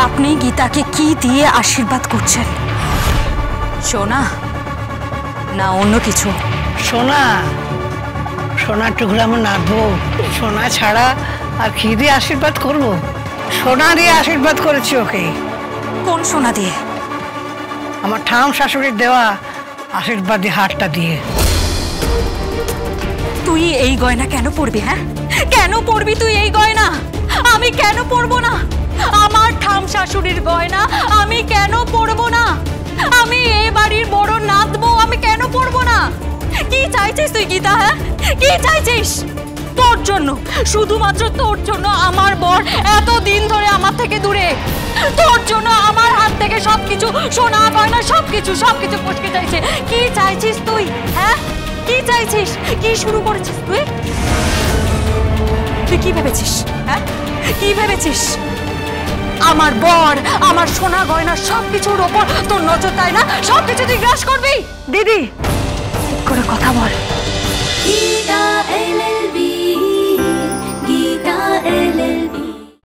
আপনি গীতাকে কি দিয়ে আশীর্বাদ করছেন? সোনা না অন্য কিছু? সোনা, সোনার টুকরা আমার নাতবো। সোনা ছাড়া আর কি দিয়ে আশীর্বাদ করব? সোনা দিয়ে আশীর্বাদ করেছি ওকে। কোন সোনা দিয়ে? আমার ঠাম শাশুড়ির দেওয়া আশীর্বাদী হারটা দিয়ে। তুই এই গয়না কেন পরবি? হ্যাঁ, কেন পরবি তুই এই গয়না? আমি কেন পরবো না? আমার ঠাম শাশুড়ির গয়না আমি কেন পরবো না? আমি এই বাড়ির বড় নাতবো, আমি কেন পরবো না? কি চাইছিস তুই গীতা? হ্যাঁ, কি চাইছিস? তোর জন্য, শুধুমাত্র তোর জন্য আমার বর এতদিন ধরে আমার থেকে দূরে। তোর জন্য আমার হাত থেকে সবকিছু, সোনা গয়না সবকিছু ফসকে চাইছে। কি চাইছিস তুই? হ্যাঁ, কি চাইছিস? কি শুরু করেছিস তুই? তুই কি ভেবেছিস? হ্যাঁ, কি ভেবেছিস? আমার বর, আমার সোনা গয়না সবকিছুর ওপর তোর নজর, তাই না? সবকিছু তুই গ্রাস করবি? দিদি ঠিক করে কথা বল।